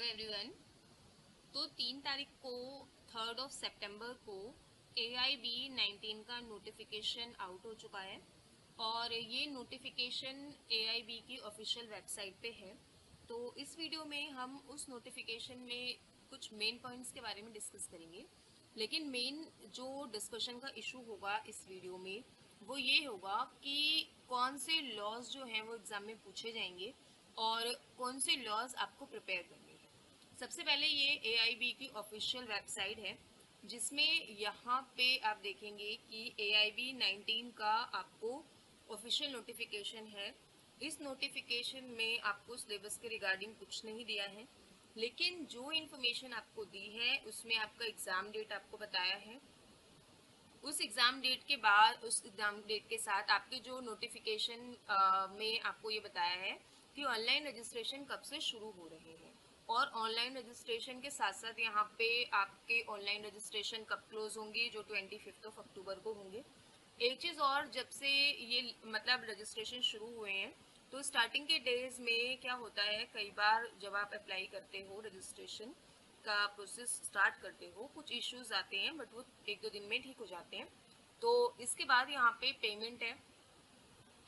Everyone. तो 3 तारीख को 3 सितंबर को AIB-19 का नोटिफिकेशन आउट हो चुका है और ये नोटिफिकेशन AIB की ऑफिशियल वेबसाइट पे है। तो इस वीडियो में हम उस नोटिफिकेशन में कुछ मेन पॉइंट्स के बारे में डिस्कस करेंगे, लेकिन मेन जो डिस्कशन का इशू होगा इस वीडियो में वो ये होगा कि कौन से लॉज जो हैं वो एग्ज़ाम में पूछे जाएंगे और कौन से लॉज आपको प्रिपेयर करने हैं। सबसे पहले ये AIB की ऑफिशियल वेबसाइट है, जिसमें यहाँ पे आप देखेंगे कि AIB-19 का आपको ऑफिशियल नोटिफिकेशन है। इस नोटिफिकेशन में आपको सिलेबस के रिगार्डिंग कुछ नहीं दिया है, लेकिन जो इन्फॉर्मेशन आपको दी है उसमें आपका एग्ज़ाम डेट आपको बताया है। उस एग्ज़ाम डेट के बाद, उस एग्ज़ाम डेट के साथ आपके जो नोटिफिकेशन में आपको ये बताया है कि ऑनलाइन रजिस्ट्रेशन कब से शुरू हो रहे हैं, और ऑनलाइन रजिस्ट्रेशन के साथ साथ यहाँ पे आपके ऑनलाइन रजिस्ट्रेशन कब क्लोज होंगे, जो 25 अक्टूबर को होंगे। एक चीज़ और, जब से ये मतलब रजिस्ट्रेशन शुरू हुए हैं तो स्टार्टिंग के डेज में क्या होता है, कई बार जब आप अप्लाई करते हो, रजिस्ट्रेशन का प्रोसेस स्टार्ट करते हो, कुछ इश्यूज आते हैं बट वो 1-2 दिन में ठीक हो जाते हैं। तो इसके बाद यहाँ पे पेमेंट है।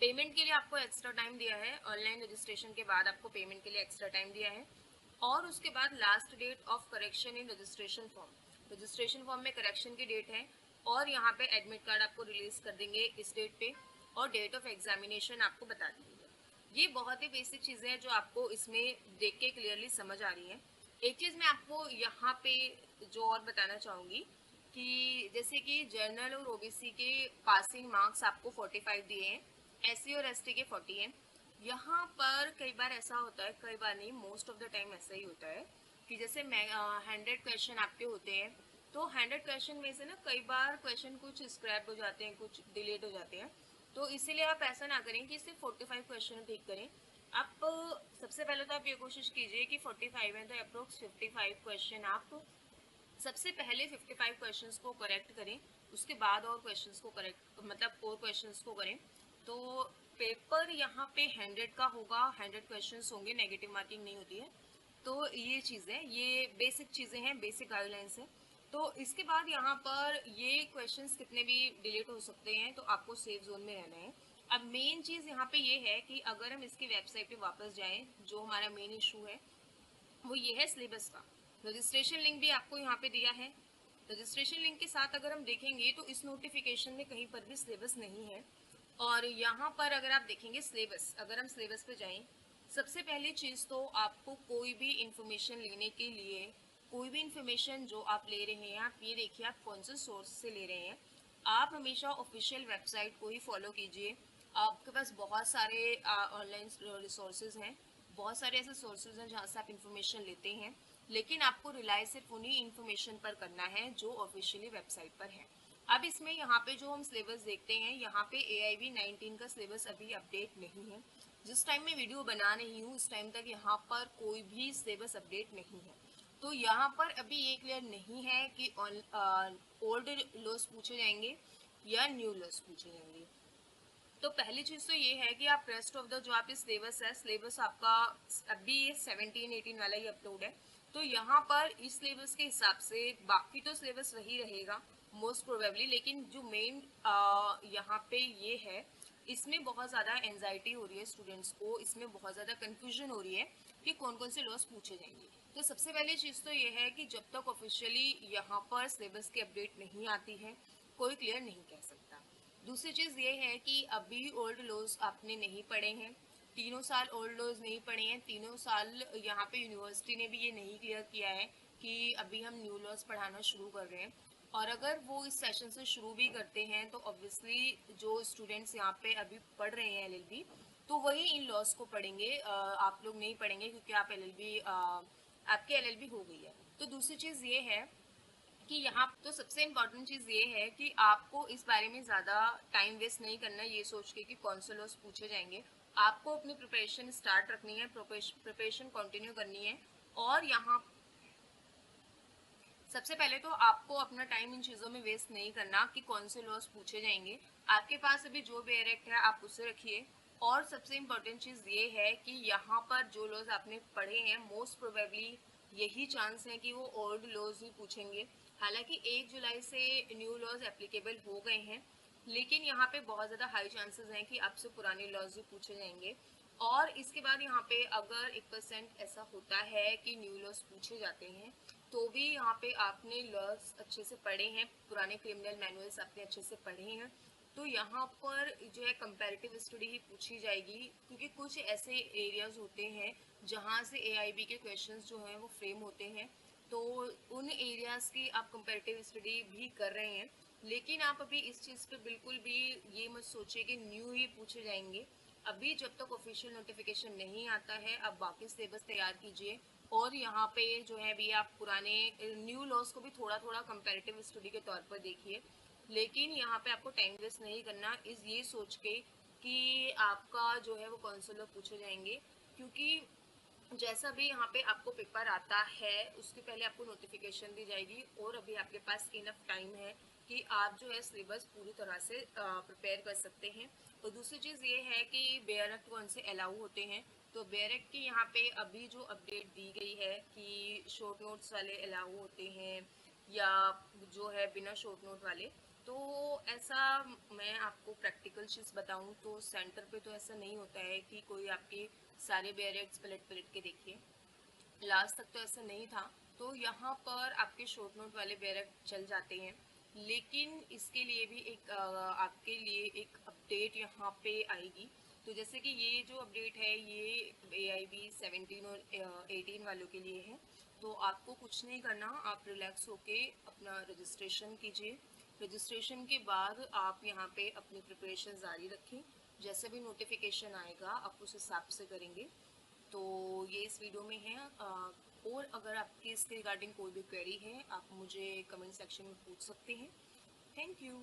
पेमेंट के लिए आपको एक्स्ट्रा टाइम दिया है, ऑनलाइन रजिस्ट्रेशन के बाद आपको पेमेंट के लिए एक्स्ट्रा टाइम दिया है। और उसके बाद last date of correction in registration form में करेक्शन की डेट है, और यहाँ पे एडमिट कार्ड आपको रिलीज कर देंगे इस डेट पे, और डेट ऑफ एग्जामिनेशन आपको बता देंगे। ये बहुत ही बेसिक चीज़ें हैं जो आपको इसमें देख के क्लियरली समझ आ रही हैं। एक चीज़ मैं आपको यहाँ पे जो और बताना चाहूँगी कि जैसे कि जनरल और OBC के पासिंग मार्क्स आपको 45 दिए हैं, SC और ST के 40 हैं। यहाँ पर कई बार ऐसा होता है, कई बार नहीं, मोस्ट ऑफ द टाइम ऐसा ही होता है कि जैसे 100 क्वेश्चन आपके होते हैं, तो 100 क्वेश्चन में से ना कई बार क्वेश्चन कुछ स्क्रैप हो जाते हैं, कुछ डिलीट हो जाते हैं। तो इसीलिए आप ऐसा ना करें कि सिर्फ 45 क्वेश्चन ठीक करें। आप सबसे पहले तो आप ये कोशिश कीजिए कि 45 है तो अप्रोक्स 55 क्वेश्चन आप सबसे पहले 55 क्वेश्चंस को करेक्ट करें, उसके बाद और क्वेश्चंस को करेक्ट, मतलब 4 क्वेश्चंस को करें। तो पेपर यहाँ पे 100 का होगा, 100 क्वेश्चंस होंगे, नेगेटिव मार्किंग नहीं होती है। तो ये चीज़ें, ये बेसिक चीज़ें हैं, बेसिक गाइडलाइंस हैं। तो इसके बाद यहाँ पर ये क्वेश्चंस कितने भी डिलीट हो सकते हैं, तो आपको सेफ जोन में रहना है। अब मेन चीज़ यहाँ पे ये है कि अगर हम इसकी वेबसाइट पे वापस जाएं, जो हमारा मेन इशू है वो ये है सिलेबस का। रजिस्ट्रेशन लिंक भी आपको यहाँ पे दिया है। रजिस्ट्रेशन लिंक के साथ अगर हम देखेंगे तो इस नोटिफिकेशन में कहीं पर भी सिलेबस नहीं है। और यहाँ पर अगर आप देखेंगे सिलेबस, अगर हम सिलेबस पे जाएं, सबसे पहली चीज़ तो आपको कोई भी इंफॉर्मेशन लेने के लिए, कोई भी इंफॉर्मेशन जो आप ले रहे हैं, आप ये देखिए आप कौन से सोर्स से ले रहे हैं। आप हमेशा ऑफिशियल वेबसाइट को ही फॉलो कीजिए। आपके पास बहुत सारे ऑनलाइन रिसोर्सेज हैं, बहुत सारे ऐसे सोर्सेज हैं जहाँ से आप इन्फॉर्मेशन लेते हैं, लेकिन आपको रिलाई सिर्फ उन्हीं इन्फॉर्मेशन पर करना है जो ऑफिशियली वेबसाइट पर है। अब इसमें यहाँ पे जो हम सिलेबस देखते हैं, यहाँ पे AIB-19 का सिलेबस अभी अपडेट नहीं है। जिस टाइम मैं वीडियो बना रही हूँ उस टाइम तक यहाँ पर कोई भी सिलेबस अपडेट नहीं है। तो यहाँ पर अभी ये क्लियर नहीं है कि ओल्ड लॉस पूछे जाएंगे या न्यू लॉस पूछे जाएंगे। तो पहली चीज़ तो ये है कि आप रेस्ट ऑफ द जो आप सिलेबस है, सिलेबस आपका अभी 17-18 वाला ही अपलोड है। तो यहाँ पर इस सिलेबस के हिसाब से बाकी तो सिलेबस वही रहेगा मोस्ट प्रोबेबली, लेकिन जो मेन यहाँ पे ये है, इसमें बहुत ज़्यादा एंजाइटी हो रही है स्टूडेंट्स को, इसमें बहुत ज़्यादा कन्फ्यूजन हो रही है कि कौन कौन से लॉस पूछे जाएंगे। तो सबसे पहली चीज़ तो ये है कि जब तक ऑफिशियली यहाँ पर सिलेबस की अपडेट नहीं आती है, कोई क्लियर नहीं कह सकता। दूसरी चीज़ ये है कि अभी ओल्ड लॉज आपने नहीं पढ़े हैं, तीनों साल ओल्ड लॉज नहीं पढ़े हैं, तीनों साल यहाँ पे यूनिवर्सिटी ने भी ये नहीं क्लियर किया है कि अभी हम न्यू लॉज पढ़ाना शुरू कर रहे हैं। और अगर वो इस सेशन से शुरू भी करते हैं तो ऑब्वियसली जो स्टूडेंट्स यहाँ पे अभी पढ़ रहे हैं LLB, तो वही इन लॉज को पढ़ेंगे, आप लोग नहीं पढ़ेंगे क्योंकि आप LLB आपकी LLB हो गई है। तो दूसरी चीज़ ये है कि यहाँ तो सबसे इम्पॉर्टेंट चीज़ ये है कि आपको इस बारे में ज़्यादा टाइम वेस्ट नहीं करना ये सोच के कि कौन से लॉस पूछे जाएंगे। आपको अपनी प्रिपरेशन स्टार्ट रखनी है, प्रिपरेशन कंटिन्यू करनी है। और यहाँ सबसे पहले तो आपको अपना टाइम इन चीज़ों में वेस्ट नहीं करना कि कौन से लॉस पूछे जाएंगे। आपके पास अभी जो भी डायरेक्ट है आप उसे रखिए। और सबसे इम्पॉर्टेंट चीज़ ये है कि यहाँ पर जो लॉस आपने पढ़े हैं, मोस्ट प्रोबेबली यही चांस है कि वो ओल्ड लॉज ही पूछेंगे। हालांकि 1 जुलाई से न्यू लॉज एप्लीकेबल हो गए हैं, लेकिन यहाँ पे बहुत ज़्यादा हाई चांसेस हैं कि आपसे पुराने लॉज ही पूछे जाएंगे। और इसके बाद यहाँ पे अगर 1% ऐसा होता है कि न्यू लॉज पूछे जाते हैं, तो भी यहाँ पे आपने लॉज अच्छे से पढ़े हैं, पुराने क्रिमिनल मैनुअल्स आपने अच्छे से पढ़े हैं, तो यहाँ पर जो है कंपैरेटिव स्टडी ही पूछी जाएगी, क्योंकि कुछ ऐसे एरियाज होते हैं जहाँ से एआईबी के क्वेश्चंस जो हैं वो फ्रेम होते हैं, तो उन एरियाज़ की आप कंपैरेटिव स्टडी भी कर रहे हैं। लेकिन आप अभी इस चीज़ पे बिल्कुल भी ये मत सोचिए कि न्यू ही पूछे जाएंगे। अभी जब तक ऑफिशियल नोटिफिकेशन नहीं आता है, आप बाकी सिलेबस तैयार कीजिए, और यहाँ पे जो है भी आप पुराने न्यू लॉज को भी थोड़ा थोड़ा कंपैरेटिव स्टडी के तौर पर देखिए। लेकिन यहाँ पे आपको टाइम वेस्ट नहीं करना इस ये सोच के कि आपका जो है वो कौन से लोग पूछे जाएंगे, क्योंकि जैसा भी यहाँ पे आपको पेपर आता है उसके पहले आपको नोटिफिकेशन दी जाएगी, और अभी आपके पास इनफ टाइम है कि आप जो है सिलेबस पूरी तरह से प्रिपेयर कर सकते हैं। और दूसरी चीज़ ये है कि बेयर एक्ट कौन से अलाउ होते हैं, तो बेयर एक्ट की यहाँ पे अभी जो अपडेट दी गई है कि शॉर्ट नोट्स वाले अलाउ होते हैं या जो है बिना शॉर्ट नोट वाले, तो ऐसा मैं आपको प्रैक्टिकल चीज़ बताऊं तो सेंटर पे तो ऐसा नहीं होता है कि कोई आपके सारे बेयर एक्ट्स पलट पलट के देखिए। लास्ट तक तो ऐसा नहीं था, तो यहाँ पर आपके शॉर्ट नोट वाले बेयर एक्ट चल जाते हैं। लेकिन इसके लिए भी एक आपके लिए एक अपडेट यहाँ पे आएगी। तो जैसे कि ये जो अपडेट है ये AIB 17 और 18 वालों के लिए है। तो आपको कुछ नहीं करना, आप रिलैक्स होके अपना रजिस्ट्रेशन कीजिए। रजिस्ट्रेशन के बाद आप यहाँ पे अपनी प्रिपरेशन जारी रखें, जैसे भी नोटिफिकेशन आएगा आप उस हिसाब से करेंगे। तो ये इस वीडियो में है। और अगर आपकी इसके रिगार्डिंग कोई भी क्वेरी है आप मुझे कमेंट सेक्शन में पूछ सकते हैं। Thank you.